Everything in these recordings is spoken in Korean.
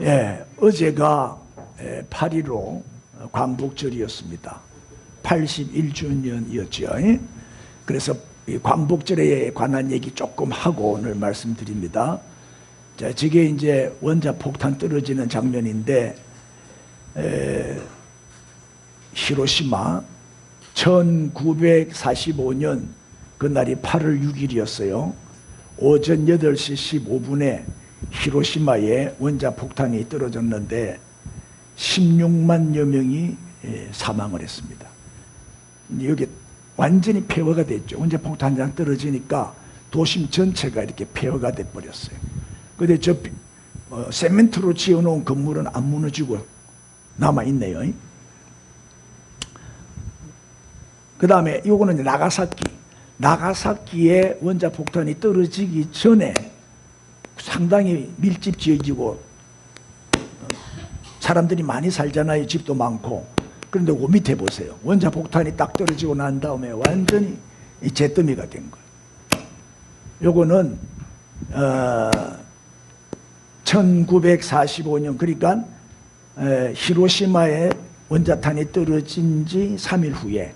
예, 어제가 8.15 광복절이었습니다. 81주년이었죠. 그래서 이 광복절에 관한 얘기 조금 하고 오늘 말씀드립니다. 자, 저게 이제 원자 폭탄 떨어지는 장면인데, 히로시마 1945년 그날이 8월 6일이었어요. 오전 8시 15분에 히로시마에 원자 폭탄이 떨어졌는데 16만여 명이 사망을 했습니다. 여기 완전히 폐허가 됐죠. 원자 폭탄 한 장 떨어지니까 도심 전체가 이렇게 폐허가 돼 버렸어요. 근데 저 세멘트로 지어놓은 건물은 안 무너지고 남아있네요. 그 다음에 요거는 나가사키에 원자 폭탄이 떨어지기 전에 상당히 밀집 지어지고 사람들이 많이 살잖아요. 집도 많고. 그런데 그 밑에 보세요. 원자 폭탄이 딱 떨어지고 난 다음에 완전히 잿더미가 된 거예요. 요거는 1945년 그러니까 히로시마에 원자탄이 떨어진 지 3일 후에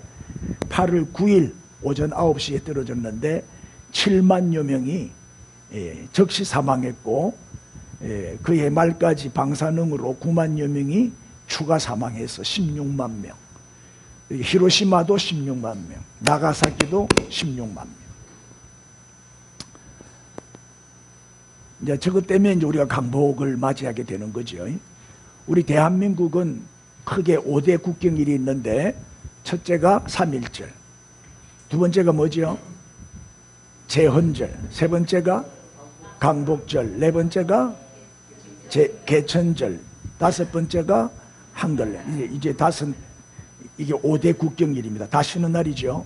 8월 9일 오전 9시에 떨어졌는데 7만여 명이 적시 사망했고 그해 말까지 방사능으로 9만여 명이 추가 사망해서 16만 명. 히로시마도 16만 명, 나가사키도 16만 명. 이제 저것 때문에 이제 우리가 강복을 맞이하게 되는 거죠. 우리 대한민국은 크게 5대 국경일이 있는데 첫째가 3.1절, 두 번째가 뭐죠? 제헌절, 세 번째가 강복절, 네 번째가 개천절, 다섯 번째가 한글날. 이제 이게 5대 국경일입니다. 다 쉬는 날이죠.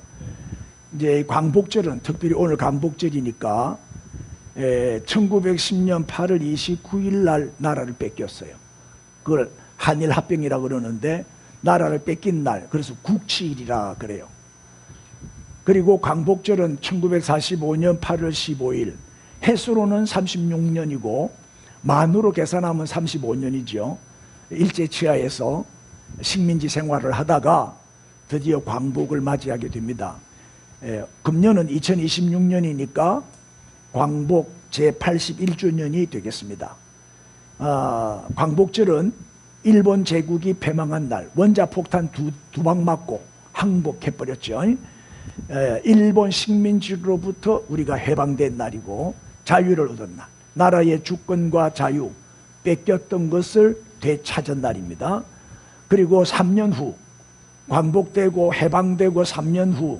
이제 광복절은 특별히 오늘 광복절이니까 1910년 8월 29일 날 나라를 뺏겼어요. 그걸 한일 합병이라고 그러는데 나라를 뺏긴 날, 그래서 국치일이라 그래요. 그리고 광복절은 1945년 8월 15일, 해수로는 36년이고 만으로 계산하면 35년이죠. 일제치하에서 식민지 생활을 하다가 드디어 광복을 맞이하게 됩니다. 금년은 2026년이니까 광복 제81주년이 되겠습니다. 광복절은 일본 제국이 패망한 날, 원자폭탄 두 방 맞고 항복해버렸죠. 일본 식민지로부터 우리가 해방된 날이고 자유를 얻은 날, 나라의 주권과 자유 뺏겼던 것을 되찾은 날입니다. 그리고 3년 후 광복되고 해방되고 3년 후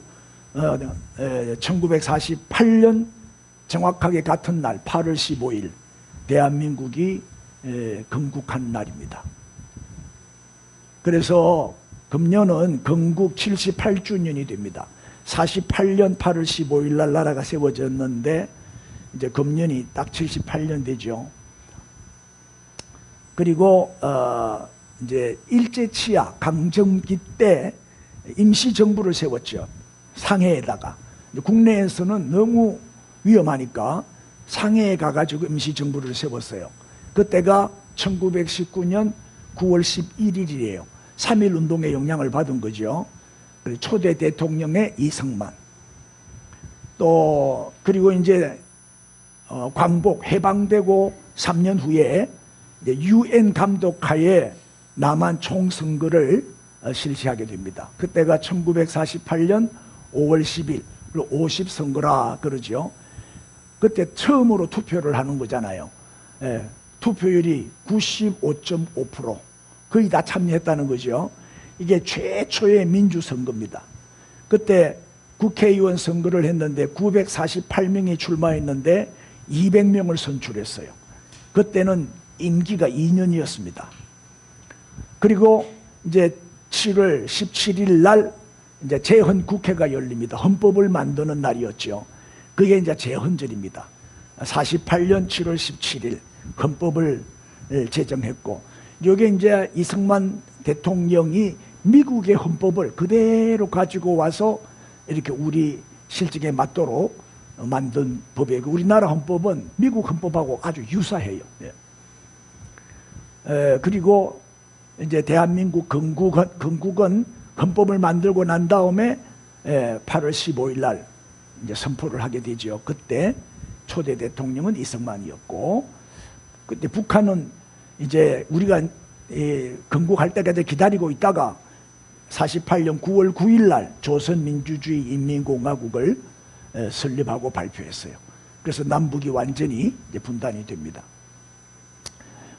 1948년 정확하게 같은 날 8월 15일 대한민국이 건국한 날입니다. 그래서 금년은 건국 78주년이 됩니다. 48년 8월 15일 날 나라가 세워졌는데 이제 금년이 딱 78년 되죠. 그리고 이제 일제치하 강점기 때 임시정부를 세웠죠. 상해에다가. 국내에서는 너무 위험하니까 상해에 가가지고 임시정부를 세웠어요. 그때가 1919년 9월 11일이에요. 3.1운동의 영향을 받은 거죠. 초대 대통령의 이승만. 또 그리고 이제 광복 해방되고 3년 후에 UN 감독하에 남한 총선거를 실시하게 됩니다. 그때가 1948년 5월 10일 50선거라 그러죠. 그때 처음으로 투표를 하는 거잖아요. 투표율이 95.5%, 거의 다 참여했다는 거죠. 이게 최초의 민주선거입니다. 그때 국회의원 선거를 했는데 948명이 출마했는데 200명을 선출했어요. 그때는 임기가 2년이었습니다. 그리고 이제 7월 17일 날 이제 제헌국회가 열립니다. 헌법을 만드는 날이었죠. 그게 이제 제헌절입니다. 48년 7월 17일 헌법을 제정했고, 이게 이제 이승만 대통령이 미국의 헌법을 그대로 가지고 와서 이렇게 우리 실정에 맞도록 만든 법이에요. 우리나라 헌법은 미국 헌법하고 아주 유사해요. 그리고 이제 대한민국 건국은 헌법을 만들고 난 다음에 8월 15일 날 이제 선포를 하게 되죠. 그때 초대 대통령은 이승만이었고, 그때 북한은 이제 우리가 건국할 때까지 기다리고 있다가 48년 9월 9일 날 조선민주주의 인민공화국을 설립하고 발표했어요. 그래서 남북이 완전히 이제 분단이 됩니다.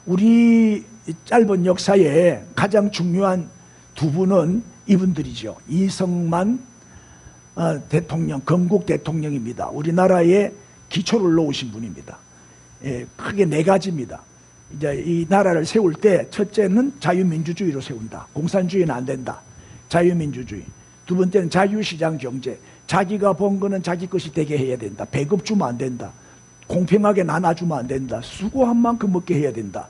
우리 짧은 역사에 가장 중요한 두 분은 이분들이죠. 이승만 대통령, 건국 대통령입니다. 우리나라에 기초를 놓으신 분입니다. 크게 네 가지입니다. 이제 이 나라를 세울 때 첫째는 자유민주주의로 세운다. 공산주의는 안 된다. 자유민주주의. 두 번째는 자유시장 경제. 자기가 번 거는 자기 것이 되게 해야 된다. 배급 주면 안 된다. 공평하게 나눠주면 안 된다. 수고한 만큼 먹게 해야 된다.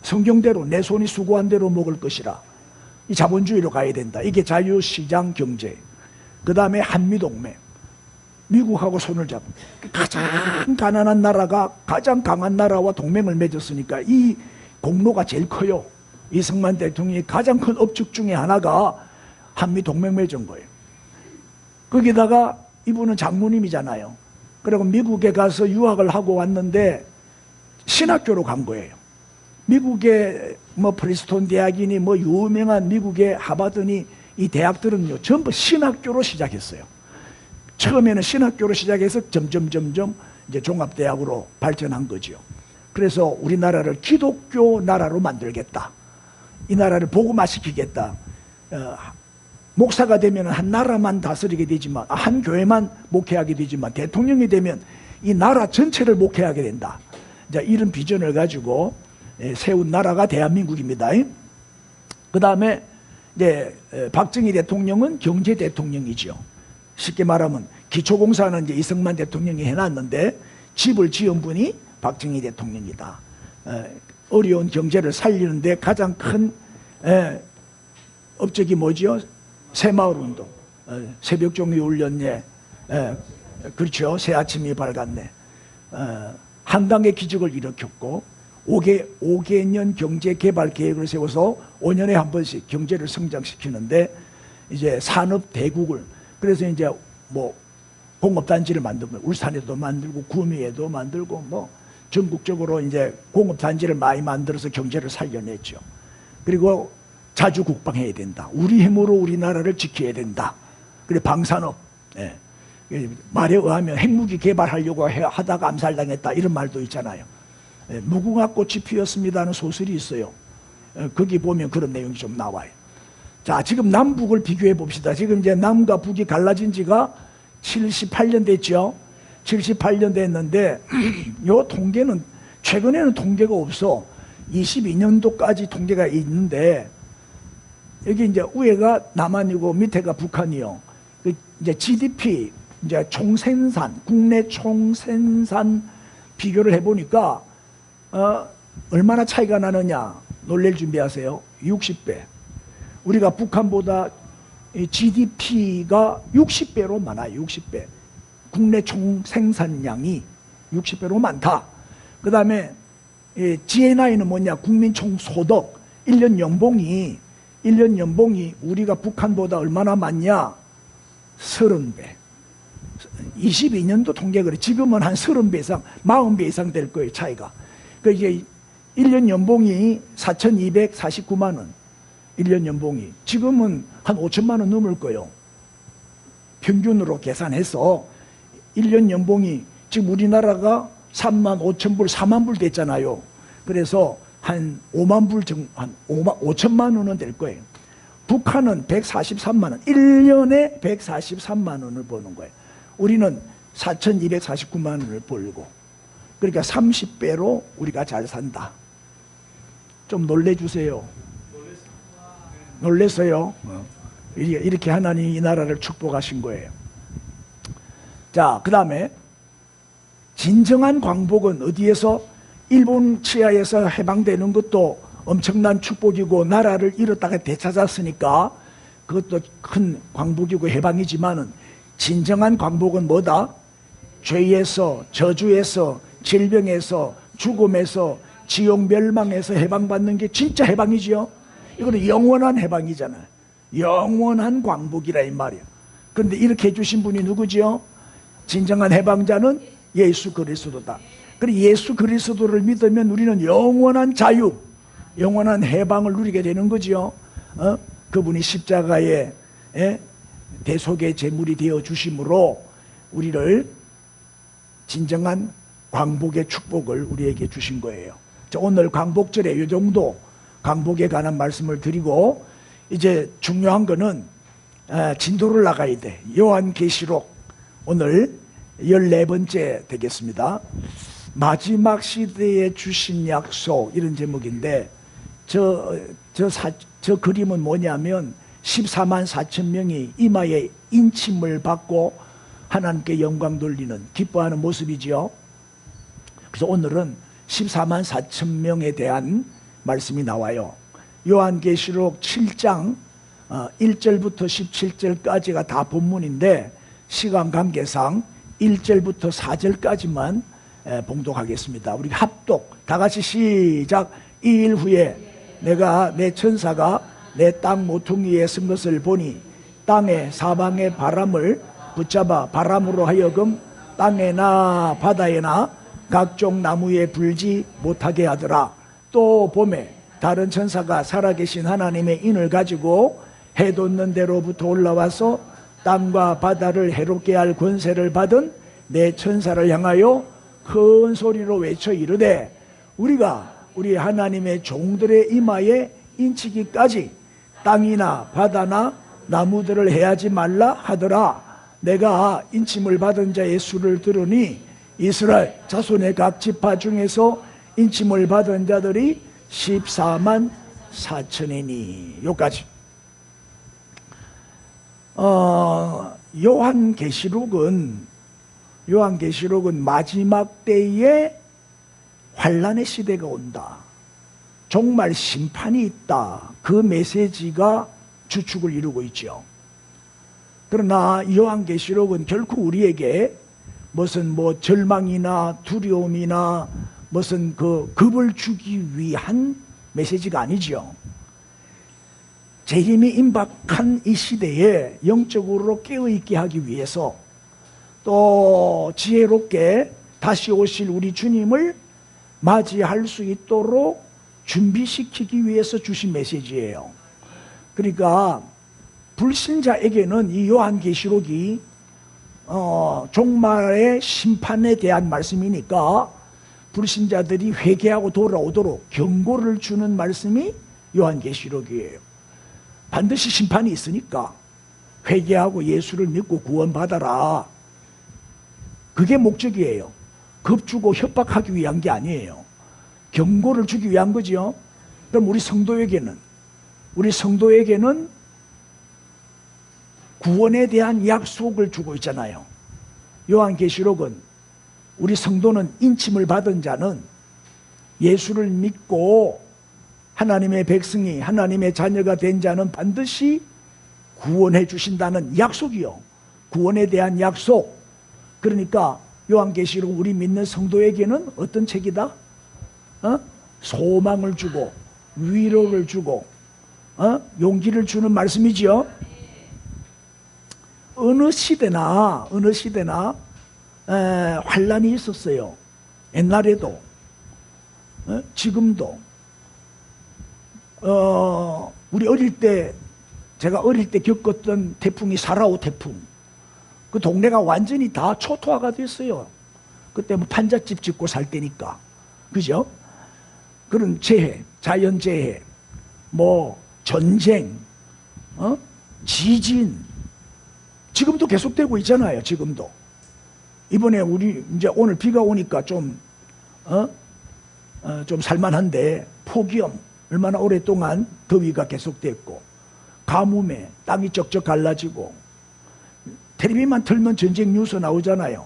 성경대로 내 손이 수고한 대로 먹을 것이라. 이 자본주의로 가야 된다. 이게 자유시장 경제. 그 다음에 한미동맹. 미국하고 손을 잡고 가장 가난한 나라가 가장 강한 나라와 동맹을 맺었으니까 이 공로가 제일 커요. 이승만 대통령이 가장 큰 업적 중에 하나가 한미동맹 맺은 거예요. 거기다가 이분은 장모님이잖아요. 그리고 미국에 가서 유학을 하고 왔는데 신학교로 간 거예요. 미국의 뭐 프린스턴 대학이니 뭐 유명한 미국의 하버드니 이 대학들은요 전부 신학교로 시작했어요. 처음에는 신학교로 시작해서 점점 이제 종합대학으로 발전한 거죠. 그래서 우리나라를 기독교 나라로 만들겠다. 이 나라를 복음화시키겠다. 목사가 되면 한 나라만 다스리게 되지만, 한 교회만 목회하게 되지만, 대통령이 되면 이 나라 전체를 목회하게 된다. 이제 이런 비전을 가지고 세운 나라가 대한민국입니다. 그 다음에 이제 박정희 대통령은 경제 대통령이죠. 쉽게 말하면 기초공사는 이제 이승만 대통령이 해놨는데 집을 지은 분이 박정희 대통령이다. 어려운 경제를 살리는데 가장 큰 업적이 뭐죠? 새마을운동, 새벽종이 울렸네, 그렇죠. 새아침이 밝았네. 한강의 기적을 일으켰고 5개년 경제개발 계획을 세워서 5년에 한 번씩 경제를 성장시키는데 이제 산업대국을, 그래서 이제 뭐 공업단지를 만들고 울산에도 만들고 구미에도 만들고 뭐 전국적으로 이제 공업단지를 많이 만들어서 경제를 살려냈죠. 그리고 자주 국방해야 된다. 우리 힘으로 우리나라를 지켜야 된다. 그래 방산업, 말에 의하면 핵무기 개발하려고 하다가 암살당했다 이런 말도 있잖아요. 무궁화꽃이 피었습니다는 소설이 있어요. 거기 보면 그런 내용이 좀 나와요. 자, 지금 남북을 비교해 봅시다. 지금 이제 남과 북이 갈라진 지가 78년 됐죠. 78년 됐는데 요 통계는 최근에는 통계가 없어. 22년도까지 통계가 있는데 여기 이제 위에가 남한이고 밑에가 북한이요. 이제 GDP, 이제 총생산, 국내 총생산 비교를 해보니까 얼마나 차이가 나느냐 놀랄 준비하세요. 60배. 우리가 북한보다 GDP가 60배로 많아요. 60배. 국내 총생산량이 60배로 많다. 그 다음에 GNI는 뭐냐? 국민 총소득. 1년 연봉이 우리가 북한보다 얼마나 많냐? 30배. 22년도 통계 그래. 지금은 한 30배 이상, 40배 이상 될 거예요, 차이가. 그 이게 1년 연봉이 4,249만 원. 1년 연봉이. 지금은 한 5천만 원 넘을 거예요. 평균으로 계산해서 1년 연봉이 지금 우리나라가 3만 5천 불, 4만 불 됐잖아요. 그래서 한 5만 불 정도, 한 5천만 원은 될 거예요. 북한은 143만 원, 1년에 143만 원을 버는 거예요. 우리는 4,249만 원을 벌고, 그러니까 30배로 우리가 잘 산다. 좀 놀래주세요. 놀랬어요. 이렇게 하나님이 이 나라를 축복하신 거예요. 자, 그 다음에 진정한 광복은 어디에서? 일본 치하에서 해방되는 것도 엄청난 축복이고 나라를 잃었다가 되찾았으니까 그것도 큰 광복이고 해방이지만은 진정한 광복은 뭐다? 죄에서, 저주에서, 질병에서, 죽음에서, 지옥 멸망에서 해방받는 게 진짜 해방이지요. 이거는 영원한 해방이잖아요. 영원한 광복이라 이 말이에요. 그런데 이렇게 해주신 분이 누구지요? 진정한 해방자는 예수 그리스도다. 그리고 예수 그리스도를 믿으면 우리는 영원한 자유, 영원한 해방을 누리게 되는 거지요. 그분이 십자가의 대속의 제물이 되어 주심으로 우리를 진정한 광복의 축복을 우리에게 주신 거예요. 자, 오늘 광복절에 이 정도 광복에 관한 말씀을 드리고, 이제 중요한 거는 진도를 나가야 돼. 요한계시록 오늘 14번째 되겠습니다. 마지막 시대에 주신 약속, 이런 제목인데, 저 그림은 뭐냐면 14만 4천 명이 이마에 인침을 받고 하나님께 영광 돌리는, 기뻐하는 모습이지요. 그래서 오늘은 14만 4천 명에 대한 말씀이 나와요. 요한계시록 7장 1절부터 17절까지가 다 본문인데, 시간 관계상 1절부터 4절까지만 봉독하겠습니다. 우리 합독 다 같이 시작. 2일 후에 내가 내 천사가 내 땅 모퉁이에 쓴 것을 보니 땅의 사방의 바람을 붙잡아 바람으로 하여금 땅에나 바다에나 각종 나무에 불지 못하게 하더라. 또 봄에 다른 천사가 살아계신 하나님의 인을 가지고 해 돋는 데로부터 올라와서 땅과 바다를 해롭게 할 권세를 받은 내 천사를 향하여 큰 소리로 외쳐 이르되, 우리가 우리 하나님의 종들의 이마에 인치기까지 땅이나 바다나 나무들을 해하지 말라 하더라. 내가 인침을 받은 자의 수를 들으니 이스라엘 자손의 각 지파 중에서 인침을 받은 자들이 14만 4천이니. 요까지. 요한계시록은 마지막 때에 환란의 시대가 온다, 정말 심판이 있다, 그 메시지가 주축을 이루고 있죠. 그러나 요한계시록은 결코 우리에게 무슨 절망이나 두려움이나 무슨 겁을 주기 위한 메시지가 아니죠. 재림이 임박한 이 시대에 영적으로 깨어있게 하기 위해서, 또 지혜롭게 다시 오실 우리 주님을 맞이할 수 있도록 준비시키기 위해서 주신 메시지예요. 그러니까 불신자에게는 이 요한계시록이 종말의 심판에 대한 말씀이니까 불신자들이 회개하고 돌아오도록 경고를 주는 말씀이 요한계시록이에요. 반드시 심판이 있으니까 회개하고 예수를 믿고 구원받아라, 그게 목적이에요. 겁주고 협박하기 위한 게 아니에요. 경고를 주기 위한 거죠. 그럼 우리 성도에게는 구원에 대한 약속을 주고 있잖아요. 요한계시록은 우리 성도는, 인침을 받은 자는, 예수를 믿고 하나님의 백성이, 하나님의 자녀가 된 자는 반드시 구원해 주신다는 약속이요. 구원에 대한 약속. 그러니까 요한계시록 우리 믿는 성도에게는 어떤 책이다? 소망을 주고 위로를 주고 용기를 주는 말씀이지요. 어느 시대나 환란이 있었어요. 옛날에도 지금도. 우리 제가 어릴 때 겪었던 태풍이 사라오 태풍, 그 동네가 완전히 다 초토화가 됐어요. 그때 판잣집 짓고 살 때니까. 그죠? 그런 재해, 자연재해, 전쟁, 지진, 지금도 계속되고 있잖아요. 지금도. 이번에 이제 오늘 비가 오니까 좀 살만한데, 폭염, 얼마나 오랫동안 더위가 계속됐고, 가뭄에 땅이 쩍쩍 갈라지고, 텔레비만 틀면 전쟁 뉴스 나오잖아요.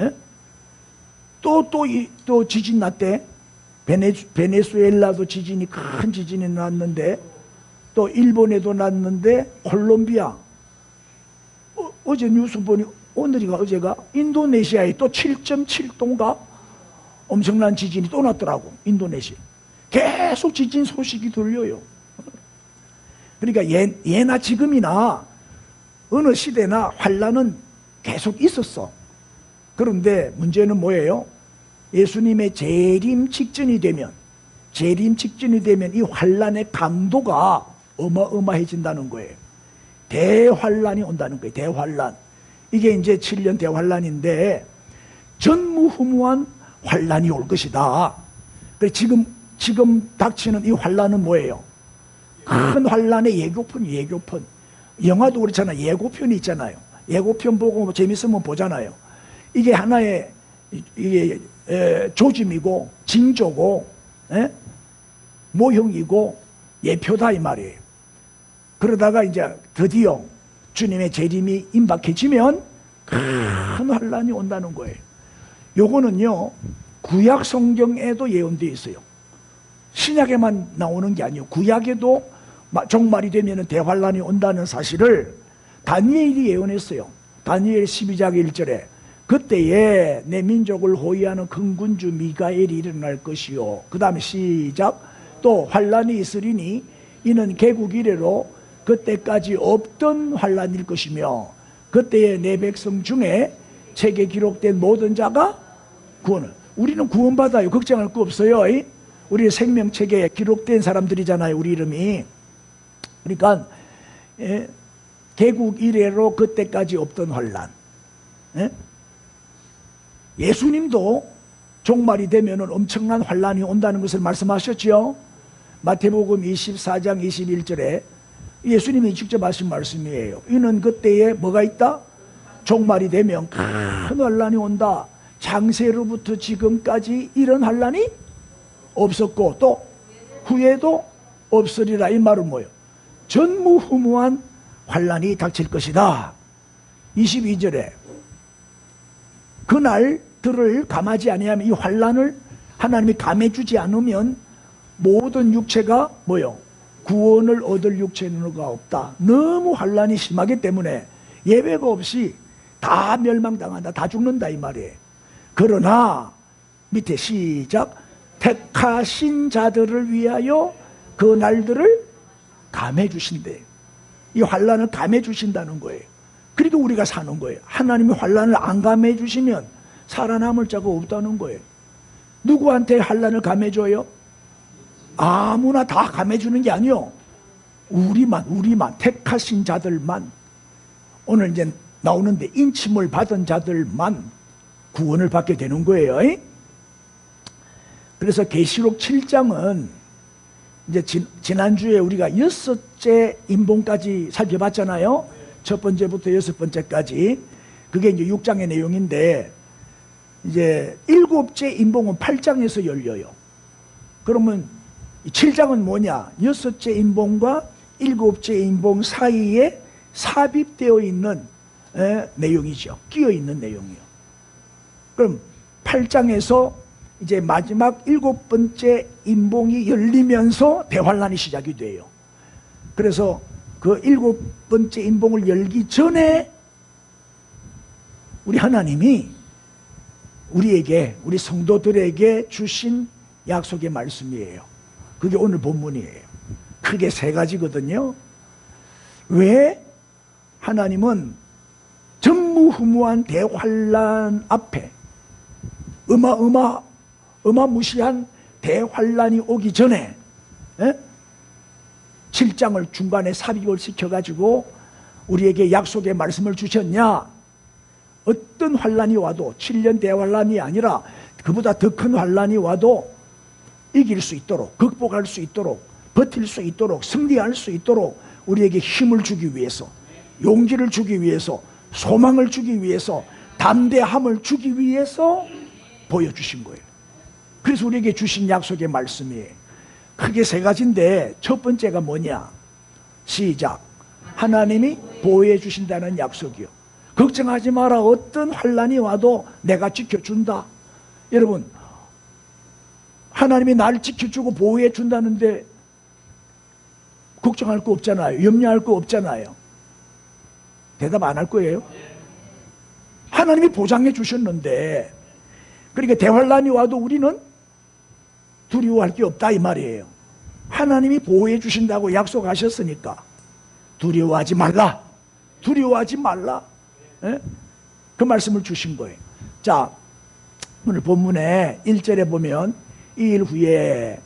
예? 또 지진 났대. 베네수엘라도 큰 지진이 났는데, 또 일본에도 났는데, 콜롬비아. 어제 뉴스 보니, 어제가 인도네시아에 또 7.7도인가? 엄청난 지진이 또 났더라고. 인도네시아. 계속 지진 소식이 들려요. 그러니까 예나 지금이나 어느 시대나 환란은 계속 있었어. 그런데 문제는 뭐예요? 예수님의 재림 직전이 되면 이 환란의 강도가 어마어마해진다는 거예요. 대환란이 온다는 거예요. 대환란. 이게 이제 7년 대환란인데 전무후무한 환란이 올 것이다. 그래서 지금 닥치는 이 환란은 뭐예요? 큰 환란의 예고편. 영화도 그렇잖아요. 예고편이 있잖아요. 예고편 보고 재밌으면 보잖아요. 이게 하나의 조짐이고 징조고 모형이고 예표다 이 말이에요. 그러다가 이제 드디어 주님의 재림이 임박해지면 큰 환란이 온다는 거예요. 요거는요 구약 성경에도 예언되어 있어요. 신약에만 나오는 게 아니에요. 구약에도 종말이 되면 대환란이 온다는 사실을 다니엘이 예언했어요. 다니엘 12장 1절에 그때에 내 민족을 호위하는 큰 군주 미가엘이 일어날 것이요. 그 다음에 시작. 또 환란이 있으리니 이는 개국 이래로 그때까지 없던 환란일 것이며 그때에 내 백성 중에 책에 기록된 모든 자가 구원을. 우리는 구원받아요. 걱정할 거 없어요. 우리 생명책에 기록된 사람들이잖아요. 우리 이름이. 그러니까 개국 이래로 그때까지 없던 환란. 예수님도 종말이 되면 엄청난 환란이 온다는 것을 말씀하셨죠. 마태복음 24장 21절에 예수님이 직접 하신 말씀이에요. 이는 그때에 뭐가 있다? 종말이 되면 큰 환란이 온다. 창세로부터 지금까지 이런 환란이 없었고 또 후에도 없으리라. 이 말은 뭐예요? 전무후무한 환란이 닥칠 것이다. 22절에 그날들을 감하지 아니하면 이 환란을 하나님이 감해주지 않으면 모든 육체가 뭐요? 구원을 얻을 육체는 없다. 너무 환란이 심하기 때문에 예외가 없이 다 멸망당한다. 다 죽는다 이 말이에요. 그러나 밑에 시작. 택하신 자들을 위하여 그 날들을 감해 주신대. 이 환란을 감해 주신다는 거예요. 그러니까 우리가 사는 거예요. 하나님이 환란을 안 감해 주시면 살아남을 자가 없다는 거예요. 누구한테 환란을 감해 줘요? 아무나 다 감해 주는 게 아니요. 우리만 택하신 자들만, 오늘 이제 나오는데 인침을 받은 자들만 구원을 받게 되는 거예요. 그래서 계시록 7장은 이제 지난주에 우리가 6째 인봉까지 살펴봤잖아요. 첫 번째부터 6번째까지. 그게 이제 6장의 내용인데, 이제 7째 인봉은 8장에서 열려요. 그러면 7장은 뭐냐? 6째 인봉과 7째 인봉 사이에 삽입되어 있는 내용이죠. 끼어 있는 내용이요. 그럼 8장에서 이제 마지막 7번째 인봉이 열리면서 대환란이 시작이 돼요. 그래서 그 7번째 인봉을 열기 전에 우리 하나님이 우리 성도들에게 주신 약속의 말씀이에요. 그게 오늘 본문이에요. 크게 세 가지거든요. 왜 하나님은 전무후무한 대환란 앞에 어마무시한 대환란이 오기 전에 7장을 중간에 삽입을 시켜가지고 우리에게 약속의 말씀을 주셨냐? 어떤 환란이 와도 7년 대환란이 아니라 그보다 더 큰 환란이 와도 이길 수 있도록, 극복할 수 있도록, 버틸 수 있도록, 승리할 수 있도록 우리에게 힘을 주기 위해서, 용기를 주기 위해서, 소망을 주기 위해서, 담대함을 주기 위해서 보여주신 거예요. 그래서 우리에게 주신 약속의 말씀이 크게 세 가지인데, 첫 번째가 뭐냐? 시작. 하나님이 보호해 주신다는 약속이요. 걱정하지 마라. 어떤 환란이 와도 내가 지켜준다. 여러분, 하나님이 나를 지켜주고 보호해 준다는데 걱정할 거 없잖아요. 염려할 거 없잖아요. 대답 안 할 거예요? 하나님이 보장해 주셨는데, 그러니까 대환란이 와도 우리는 두려워할 게 없다 이 말이에요. 하나님이 보호해 주신다고 약속하셨으니까 두려워하지 말라. 두려워하지 말라. 예? 그 말씀을 주신 거예요. 자, 오늘 본문에 1절에 보면 이 일 후에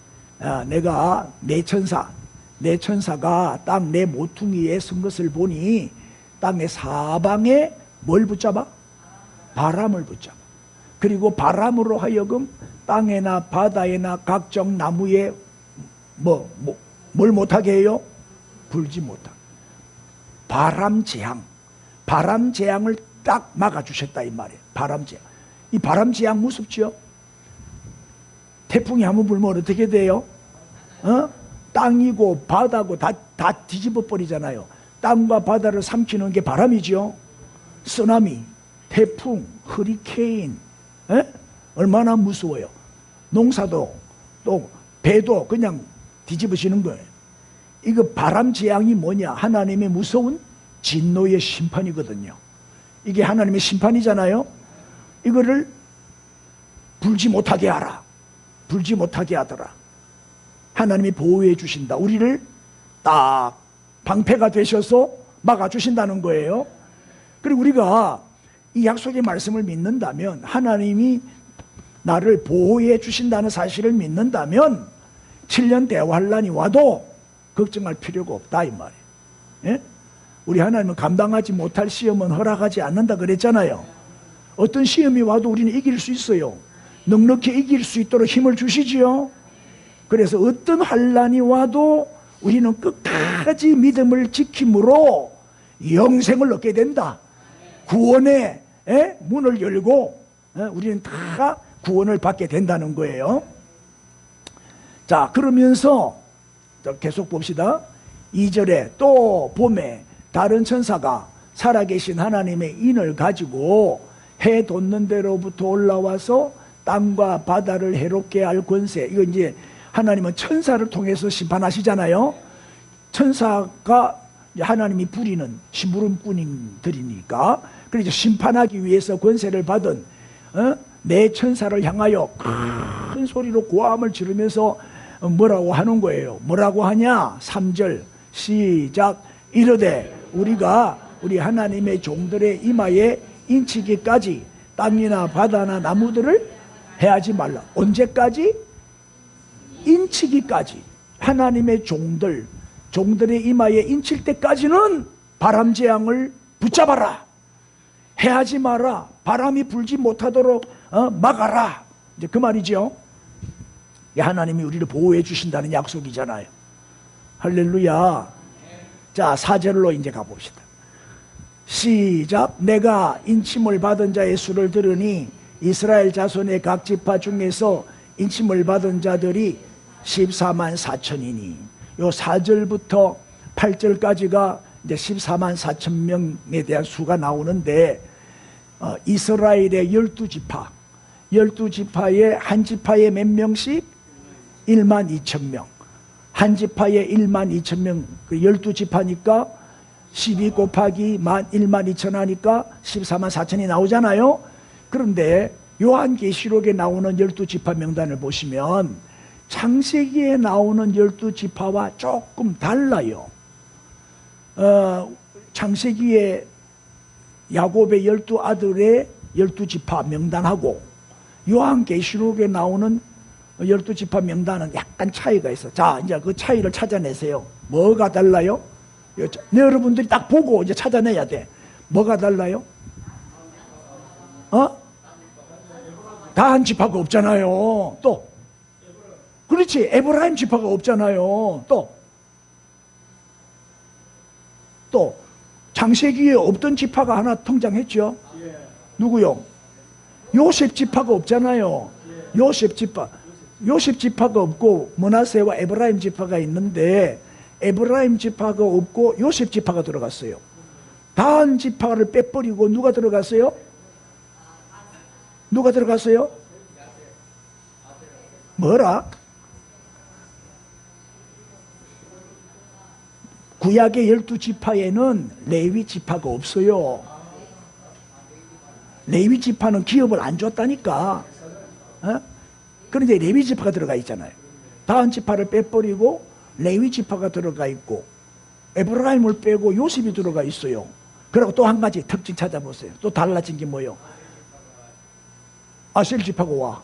내가 내 천사가 땅 내 모퉁이에 선 것을 보니 땅의 사방에 뭘 붙잡아? 바람을 붙잡아. 그리고 바람으로 하여금 땅에나 바다에나 각종 나무에 뭘 못하게 해요? 불지 못하게. 바람 재앙을 딱 막아주셨다 이 말이에요. 바람 재앙. 이 바람 재앙 무섭죠? 태풍이 한번 불면 어떻게 돼요? 땅이고 바다고 다 뒤집어 버리잖아요. 땅과 바다를 삼키는 게 바람이죠. 쓰나미, 태풍, 허리케인, 얼마나 무서워요. 농사도 또 배도 그냥 뒤집어지는 거예요. 이거 바람 재앙이 뭐냐? 하나님의 무서운 진노의 심판이거든요. 이게 하나님의 심판이잖아요. 이거를 불지 못하게 하라. 불지 못하게 하더라. 하나님이 보호해 주신다. 우리를 딱 방패가 되셔서 막아주신다는 거예요. 그리고 우리가 이 약속의 말씀을 믿는다면, 하나님이 나를 보호해 주신다는 사실을 믿는다면 7년 대환란이 와도 걱정할 필요가 없다 이 말이에요. 예? 우리 하나님은 감당하지 못할 시험은 허락하지 않는다 그랬잖아요. 어떤 시험이 와도 우리는 이길 수 있어요. 넉넉히 이길 수 있도록 힘을 주시지요. 그래서 어떤 환란이 와도 우리는 끝까지 믿음을 지킴으로 영생을 얻게 된다. 구원의 문을 열고 우리는 다 구원을 받게 된다는 거예요. 자, 그러면서 계속 봅시다. 2절에 또 봄에 다른 천사가 살아계신 하나님의 인을 가지고 해 돋는 데로부터 올라와서 땅과 바다를 해롭게 할 권세. 이거 이제 하나님은 천사를 통해서 심판하시잖아요. 천사가 하나님이 부리는 심부름꾼들이니까, 그래서 심판하기 위해서 권세를 받은 내 천사를 향하여 큰 소리로 고함을 지르면서 뭐라고 하는 거예요. 뭐라고 하냐? 3절 시작. 이르되 우리가 우리 하나님의 종들의 이마에 인치기까지 땅이나 바다나 나무들을 해하지 말라. 언제까지? 인치기까지. 하나님의 종들의 이마에 인칠 때까지는 바람 재앙을 붙잡아라. 해하지 마라. 바람이 불지 못하도록 막아라. 이제 그 말이죠. 하나님이 우리를 보호해 주신다는 약속이잖아요. 할렐루야. 자, 4절로 이제 가봅시다. 시작. 내가 인침을 받은 자의 수를 들으니 이스라엘 자손의 각 지파 중에서 인침을 받은 자들이 14만 4천이니, 요 4절부터 8절까지가 이제 14만 4천 명에 대한 수가 나오는데, 이스라엘의 12지파에 한 지파에 몇 명씩? 1만 2천 명. 한 지파에 1만 2천 명. 12지파니까 12 곱하기 1만 2천 하니까 14만 4천이 나오잖아요. 그런데 요한계시록에 나오는 12지파 명단을 보시면 창세기에 나오는 12지파와 조금 달라요. 창세기에 야곱의 12아들의 12지파 명단하고 요한계시록에 나오는 12지파 명단은 약간 차이가 있어. 자, 이제 그 차이를 찾아내세요. 뭐가 달라요? 여러분들이 딱 보고 이제 찾아내야 돼. 뭐가 달라요? 다한 지파가 없잖아요. 또 그렇지, 에브라임 지파가 없잖아요. 또 창세기에 없던 지파가 하나 등장했죠. 누구요? 요셉 지파가 없잖아요. 요셉 지파가 없고 므낫세와 에브라임 지파가 있는데 에브라임 지파가 없고 요셉 지파가 들어갔어요. 다한 지파를 빼버리고 누가 들어갔어요? 누가 들어갔어요? 뭐라? 구약의 12지파에는 레위 지파가 없어요. 레위 지파는 기업을 안 줬다니까. 어? 그런데 레위 지파가 들어가 있잖아요. 다한 지파를 빼버리고 레위 지파가 들어가 있고 에브라임을 빼고 요셉이 들어가 있어요. 그리고 또 한 가지 특징 찾아보세요. 또 달라진 게 뭐예요? 아셀 지파가 와.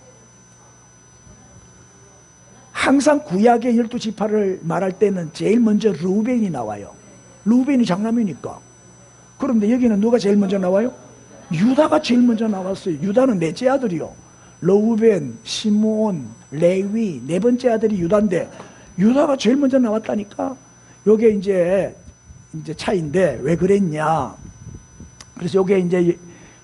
항상 구약의 12지파를 말할 때는 제일 먼저 르우벤이 나와요. 르우벤이 장남이니까. 그런데 여기는 누가 제일 먼저 나와요? 유다가 제일 먼저 나왔어요. 유다는 넷째 아들이요. 르우벤, 시므온, 레위, 네 번째 아들이 유다인데 유다가 제일 먼저 나왔다니까. 요게 이제 차이인데 왜 그랬냐. 그래서 요게 이제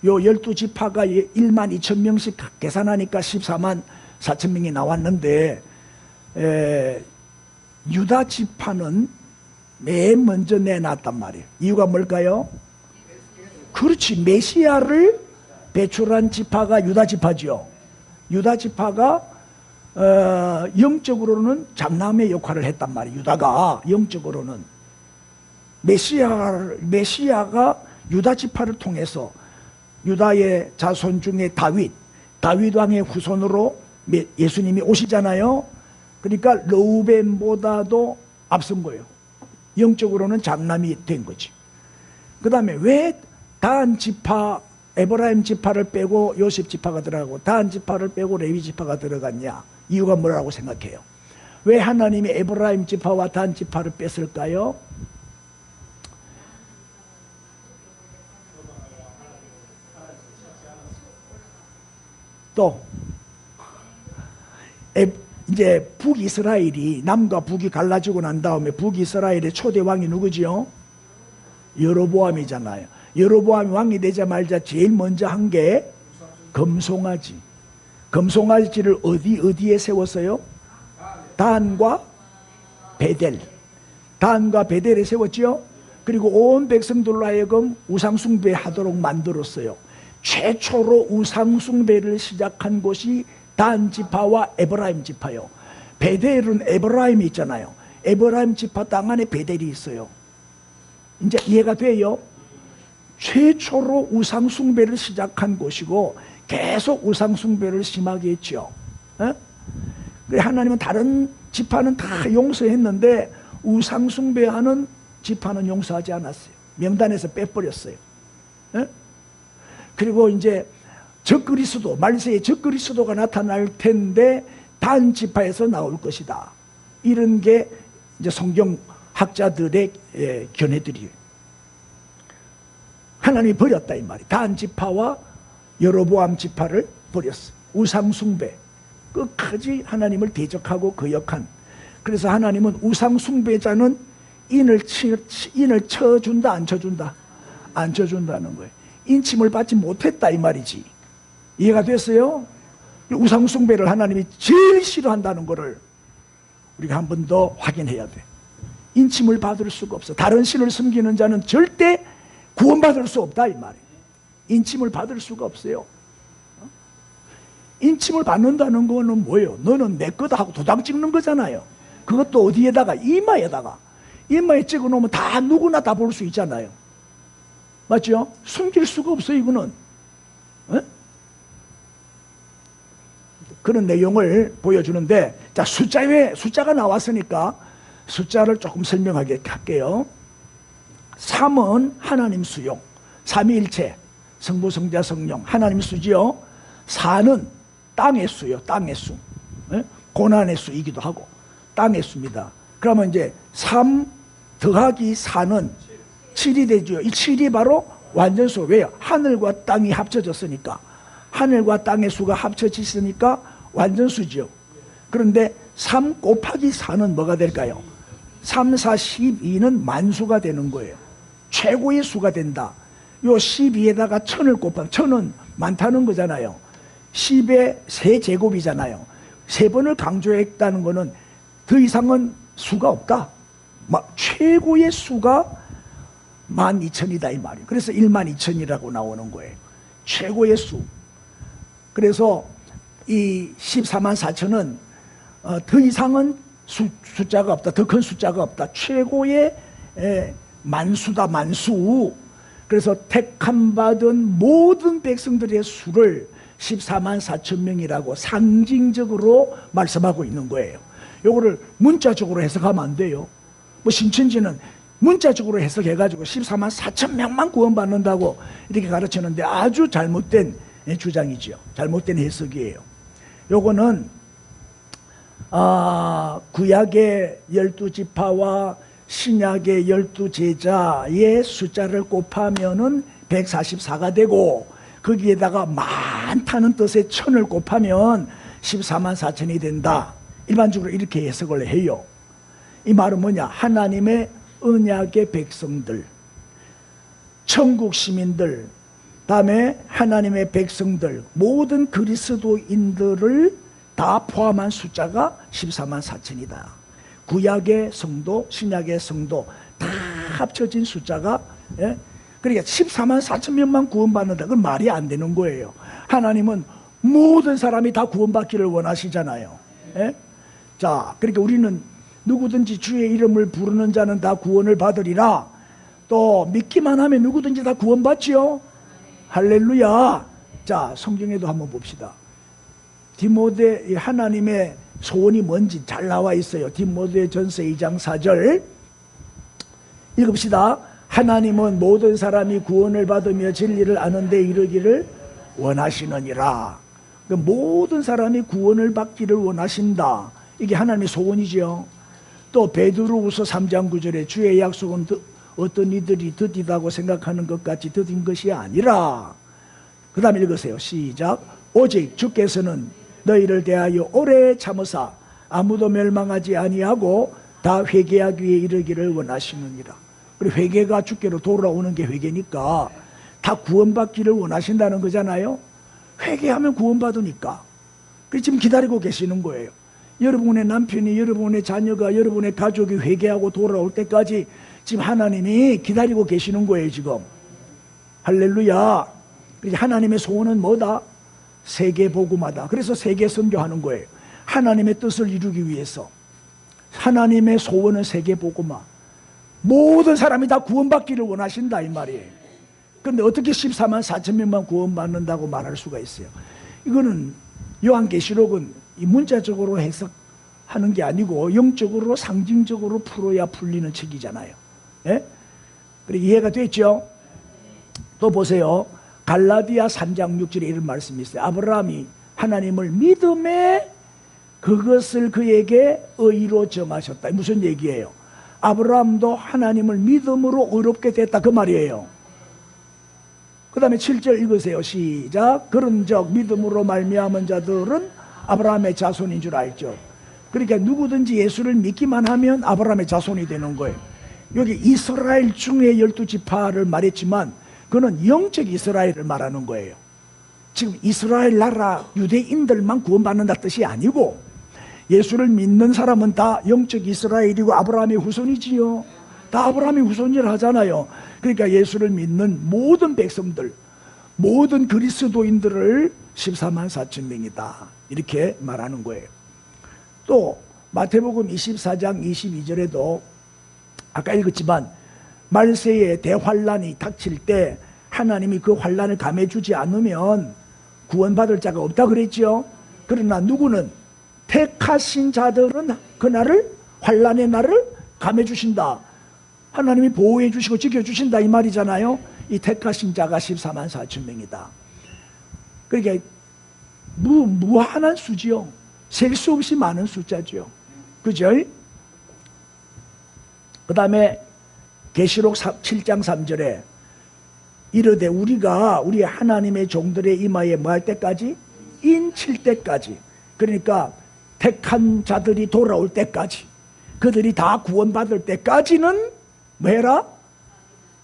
요 12지파가 1만 2천 명씩 계산하니까 14만 4천 명이 나왔는데 유다 지파는 맨 먼저 내놨단 말이에요. 이유가 뭘까요? 그렇지, 메시아를 배출한 지파가 유다 지파죠. 유다 지파가 영적으로는 장남의 역할을 했단 말이에요. 유다가 영적으로는 메시아가 유다 지파를 통해서 유다의 자손 중에 다윗 왕의 후손으로 예수님이 오시잖아요. 그러니까 르우벤보다도 앞선 거예요. 영적으로는 장남이 된 거지. 그 다음에 왜 다한 지파, 에브라임 지파를 빼고 요셉 지파가 들어가고 다한 지파를 빼고 레위 지파가 들어갔냐? 이유가 뭐라고 생각해요? 왜 하나님이 에브라임 지파와 다한 지파를 뺐을까요? 또 이제 북이스라엘이 남과 북이 갈라지고 난 다음에 북이스라엘의 초대 왕이 누구지요? 여로보암이잖아요. 여로보암이 왕이 되자마자 제일 먼저 한 게 금송아지. 금송아지를 어디에 세웠어요? 단과 베델. 단과 베델에 세웠지요. 그리고 온 백성들로 하여금 우상숭배하도록 만들었어요. 최초로 우상숭배를 시작한 곳이 단 지파와 에브라임 지파요. 베델은 에브라임이 있잖아요. 에브라임 지파 땅 안에 베델이 있어요. 이제 이해가 돼요? 최초로 우상숭배를 시작한 곳이고 계속 우상숭배를 심하게 했죠. 하나님은 다른 지파는 다 용서했는데 우상숭배하는 지파는 용서하지 않았어요. 명단에서 빼버렸어요. 그리고 이제 적그리스도, 말세에 적그리스도가 나타날 텐데 단 지파에서 나올 것이다. 이런 게 이제 성경 학자들의 견해들이에요. 하나님이 버렸다 이 말이. 단 지파와 여로보암 지파를 버렸어. 우상숭배. 끝까지 하나님을 대적하고 거역한. 그래서 하나님은 우상숭배자는 인을 쳐준다 안 쳐준다? 안 쳐준다는 거예요. 인침을 받지 못했다 이 말이지. 이해가 됐어요? 우상숭배를 하나님이 제일 싫어한다는 것을 우리가 한 번 더 확인해야 돼. 인침을 받을 수가 없어. 다른 신을 섬기는 자는 절대 구원받을 수 없다 이 말이에요. 인침을 받을 수가 없어요. 인침을 받는다는 거는 뭐예요? 너는 내 거다 하고 도장 찍는 거잖아요. 그것도 어디에다가? 이마에다가. 이마에 찍어놓으면 다 누구나 다 볼 수 있잖아요. 맞죠? 숨길 수가 없어요 이거는. 그런 내용을 보여주는데, 자, 숫자가 나왔으니까 숫자를 조금 설명하게 할게요. 3은 하나님 수용, 삼위일체, 성부, 성자, 성령, 하나님 수지요. 4는 땅의 수요, 땅의 수. 고난의 수이기도 하고, 땅의 수입니다. 그러면 이제 3 더하기 4는 7이 되죠. 이 7이 바로 완전수. 왜요? 하늘과 땅이 합쳐졌으니까. 하늘과 땅의 수가 합쳐졌으니까 완전수죠. 그런데 3 곱하기 4는 뭐가 될까요? 3, 4, 12는 만수가 되는 거예요. 최고의 수가 된다. 요 12에다가 1000을 곱하면 1000은 많다는 거잖아요. 10의 세제곱이잖아요. 3번을 강조했다는 거는 더 이상은 수가 없다. 최고의 수가 12,000이다 이 말이에요. 그래서 12,000이라고 나오는 거예요. 최고의 수. 그래서 이 14만 4천은 더 이상은 숫자가 없다. 더 큰 숫자가 없다. 최고의 만수다, 만수. 그래서 택함 받은 모든 백성들의 수를 14만 4천 명이라고 상징적으로 말씀하고 있는 거예요. 요거를 문자적으로 해석하면 안 돼요. 뭐 신천지는 문자적으로 해석해가지고 14만 4천 명만 구원받는다고 이렇게 가르치는데 아주 잘못된 주장이죠. 잘못된 해석이에요. 요거는 구약의 12지파와 신약의 12제자의 숫자를 곱하면은 144가 되고 거기에다가 많다는 뜻의 천을 곱하면 14만 4천이 된다. 일반적으로 이렇게 해석을 해요. 이 말은 뭐냐? 하나님의 언약의 백성들, 천국 시민들, 다음에 하나님의 백성들, 모든 그리스도인들을 다 포함한 숫자가 14만 4천이다. 구약의 성도, 신약의 성도 다 합쳐진 숫자가, 예? 그러니까 14만 4천 명만 구원받는다. 그건 말이 안 되는 거예요. 하나님은 모든 사람이 다 구원받기를 원하시잖아요. 예? 자, 그러니까 우리는 누구든지 주의 이름을 부르는 자는 다 구원을 받으리라. 또 믿기만 하면 누구든지 다 구원받지요. 할렐루야. 자, 성경에도 한번 봅시다. 디모데 하나님의 소원이 뭔지 잘 나와 있어요. 디모데 전서 2장 4절 읽읍시다. 하나님은 모든 사람이 구원을 받으며 진리를 아는 데 이르기를 원하시느니라. 그러니까 모든 사람이 구원을 받기를 원하신다. 이게 하나님의 소원이죠. 또 베드로후서 3장 9절에 주의 약속은 어떤 이들이 드디다고 생각하는 것 같이 드딘 것이 아니라, 그 다음에 읽으세요. 시작. 오직 주께서는 너희를 대하여 오래 참으사 아무도 멸망하지 아니하고 다 회개하기 위해 이르기를 원하시느니라. 그리고 회개가 주께로 돌아오는 게 회개니까 다 구원받기를 원하신다는 거잖아요. 회개하면 구원받으니까. 그래서 지금 기다리고 계시는 거예요. 여러분의 남편이, 여러분의 자녀가, 여러분의 가족이 회개하고 돌아올 때까지 지금 하나님이 기다리고 계시는 거예요. 지금 할렐루야. 하나님의 소원은 뭐다? 세계 복음화다. 그래서 세계 선교하는 거예요. 하나님의 뜻을 이루기 위해서. 하나님의 소원은 세계 복음화. 모든 사람이 다 구원받기를 원하신다 이 말이에요. 그런데 어떻게 14만 4천 명만 구원받는다고 말할 수가 있어요? 이거는 요한계시록은 이 문자적으로 해석하는 게 아니고 영적으로 상징적으로 풀어야 풀리는 책이잖아요. 예? 그래, 이해가 됐죠? 또 보세요. 갈라디아 3장 6절에 이런 말씀이 있어요. 아브라함이 하나님을 믿음에 그것을 그에게 의로 정하셨다. 무슨 얘기예요? 아브라함도 하나님을 믿음으로 의롭게 됐다 그 말이에요. 그 다음에 7절 읽으세요. 시작. 그런즉 믿음으로 말미암은 자들은 아브라함의 자손인 줄 알죠. 그러니까 누구든지 예수를 믿기만 하면 아브라함의 자손이 되는 거예요. 여기 이스라엘 중에 12지파를 말했지만 그는 영적 이스라엘을 말하는 거예요. 지금 이스라엘 나라 유대인들만 구원받는다 뜻이 아니고 예수를 믿는 사람은 다 영적 이스라엘이고 아브라함의 후손이지요. 다 아브라함의 후손이라 하잖아요. 그러니까 예수를 믿는 모든 백성들, 모든 그리스도인들을 14만 4천 명이다 이렇게 말하는 거예요. 또 마태복음 24장 22절에도 아까 읽었지만 말세에 대환란이 닥칠 때 하나님이 그 환란을 감해주지 않으면 구원받을 자가 없다 그랬죠. 그러나 누구는 택하신 자들은 그날을, 환란의 날을 감해주신다. 하나님이 보호해 주시고 지켜주신다 이 말이잖아요. 이 택하신 자가 14만 4천 명이다. 그러니까 무한한 수지요. 셀 수 없이 많은 숫자죠. 그죠? 그 다음에 계시록 7장 3절에 이르되 우리가 우리 하나님의 종들의 이마에 뭐 할 때까지? 인칠 때까지. 그러니까 택한 자들이 돌아올 때까지, 그들이 다 구원받을 때까지는 뭐 해라?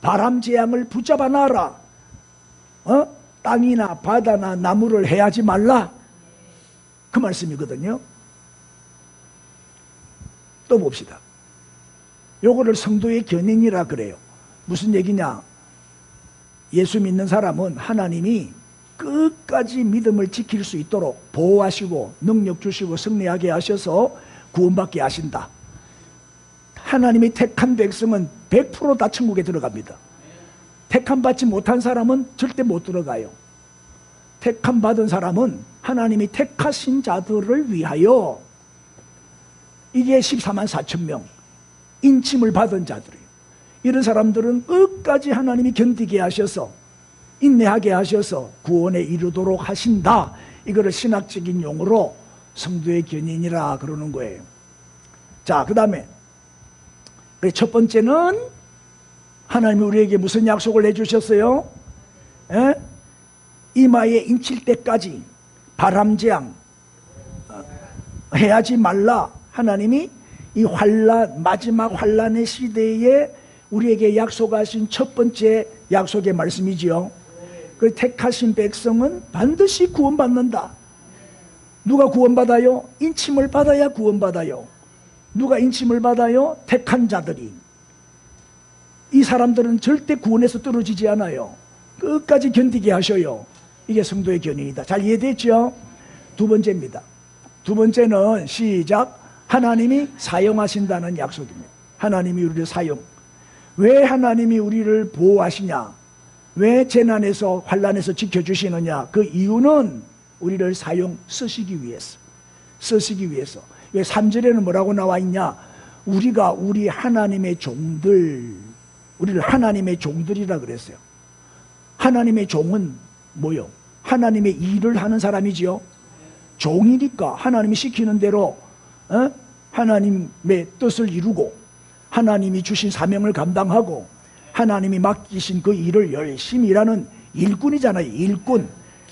바람 재앙을 붙잡아 놔라. 땅이나 바다나 나무를 해하지 말라. 그 말씀이거든요. 또 봅시다. 요거를 성도의 견인이라 그래요. 무슨 얘기냐? 예수 믿는 사람은 하나님이 끝까지 믿음을 지킬 수 있도록 보호하시고 능력 주시고 승리하게 하셔서 구원받게 하신다. 하나님이 택한 백성은 100% 다 천국에 들어갑니다. 택함 받지 못한 사람은 절대 못 들어가요. 택함 받은 사람은 하나님이 택하신 자들을 위하여, 이게 14만 4천 명 인침을 받은 자들이에요. 이런 사람들은 끝까지 하나님이 견디게 하셔서 인내하게 하셔서 구원에 이르도록 하신다. 이거를 신학적인 용어로 성도의 견인이라 그러는 거예요. 자, 그 다음에 첫 번째는 하나님이 우리에게 무슨 약속을 해주셨어요? 이마에 인칠 때까지 바람재앙 해하지 말라. 하나님이 이 환란, 마지막 환란의 시대에 우리에게 약속하신 첫 번째 약속의 말씀이지요. 그 택하신 백성은 반드시 구원받는다. 누가 구원받아요? 인침을 받아야 구원받아요. 누가 인침을 받아요? 택한 자들이. 이 사람들은 절대 구원에서 떨어지지 않아요. 끝까지 견디게 하셔요. 이게 성도의 견인이다. 잘 이해됐죠? 두 번째입니다. 두 번째는 시작. 하나님이 사용하신다는 약속입니다. 하나님이 우리를 사용. 왜 하나님이 우리를 보호하시냐? 왜 재난에서 환난에서 지켜주시느냐? 그 이유는 우리를 쓰시기 위해서. 쓰시기 위해서. 왜 3절에는 뭐라고 나와 있냐? 우리가 우리 하나님의 종들, 우리를 하나님의 종들이라 그랬어요. 하나님의 종은 뭐요? 하나님의 일을 하는 사람이지요. 종이니까 하나님이 시키는 대로 하나님의 뜻을 이루고 하나님이 주신 사명을 감당하고 하나님이 맡기신 그 일을 열심히 일하는 일꾼이잖아요. 일꾼.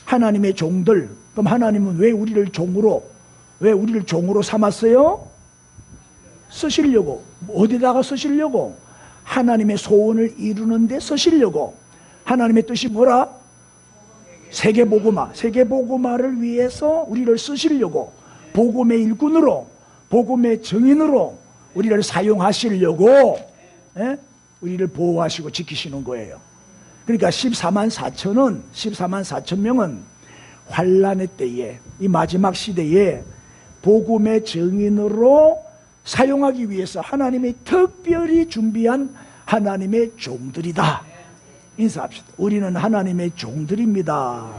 하나님의 종들. 그럼 하나님은 왜 우리를 종으로 삼았어요? 쓰시려고. 어디다가 쓰시려고? 하나님의 소원을 이루는 데 쓰시려고. 하나님의 뜻이 뭐라? 세계복음화를 위해서 우리를 쓰시려고, 복음의 일꾼으로, 복음의 증인으로 우리를 사용하시려고 우리를 보호하시고 지키시는 거예요. 그러니까 14만 4천 명은 환란의 때에, 이 마지막 시대에 복음의 증인으로 사용하기 위해서 하나님이 특별히 준비한 하나님의 종들이다. 인사합시다. 우리는 하나님의 종들입니다.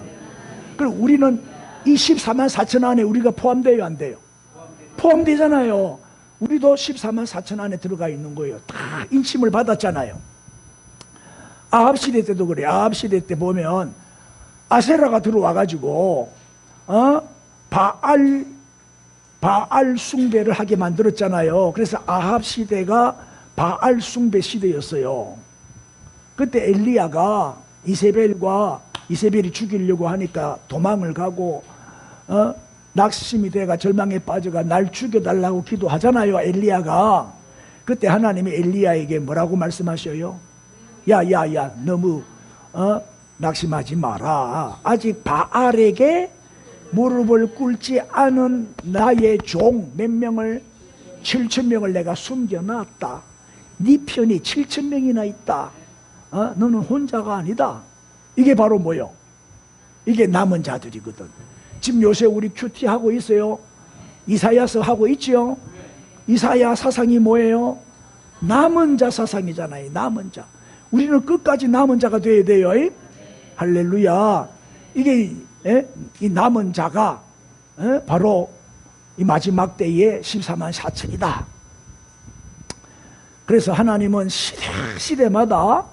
그리고 우리는 이 14만 4천 안에 우리가 포함돼요, 안 돼요? 포함되잖아요. 우리도 14만 4천 안에 들어가 있는 거예요. 다 인침을 받았잖아요. 아합 시대 때도 그래. 아합 시대 때 보면 아세라가 들어와가지고 바알 숭배를 하게 만들었잖아요. 그래서 아합 시대가 바알 숭배 시대였어요. 그때 엘리야가 이세벨이 죽이려고 하니까 도망을 가고 낙심이 돼가 절망에 빠져가 날 죽여달라고 기도하잖아요. 엘리야가. 그때 하나님이 엘리야에게 뭐라고 말씀하셔요? 야야야, 너무 낙심하지 마라. 아직 바알에게 무릎을 꿇지 않은 나의 종 몇 명을, 7,000명을 내가 숨겨놨다. 네 편이 7,000명이나 있다. 너는 혼자가 아니다. 이게 바로 뭐요? 이게 남은 자들이거든. 지금 요새 우리 큐티 하고 있어요. 이사야서 하고 있죠. 이사야 사상이 뭐예요? 남은 자 사상이잖아요. 남은 자. 우리는 끝까지 남은 자가 돼야 돼요. 할렐루야. 이게 이 남은 자가 바로 이 마지막 때에 14만 4천이다. 그래서 하나님은 시대마다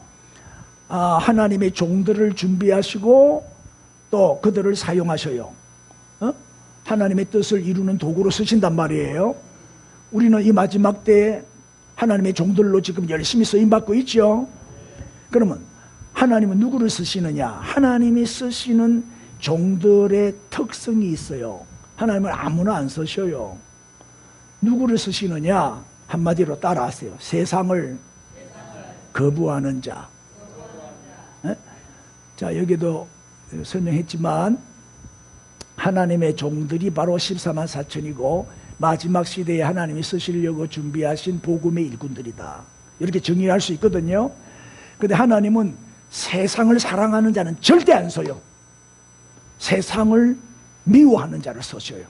하나님의 종들을 준비하시고 또 그들을 사용하셔요. 하나님의 뜻을 이루는 도구로 쓰신단 말이에요. 우리는 이 마지막 때에 하나님의 종들로 지금 열심히 쓰임받고 있죠. 그러면 하나님은 누구를 쓰시느냐? 하나님이 쓰시는 종들의 특성이 있어요. 하나님은 아무나 안 쓰셔요. 누구를 쓰시느냐? 한마디로 따라하세요. 세상을 거부하는 자. 자, 여기도 설명했지만 하나님의 종들이 바로 14만 4천이고 마지막 시대에 하나님이 쓰시려고 준비하신 복음의 일꾼들이다. 이렇게 정의할 수 있거든요. 그런데 하나님은 세상을 사랑하는 자는 절대 안 써요. 세상을 미워하는 자를 쓰셔요.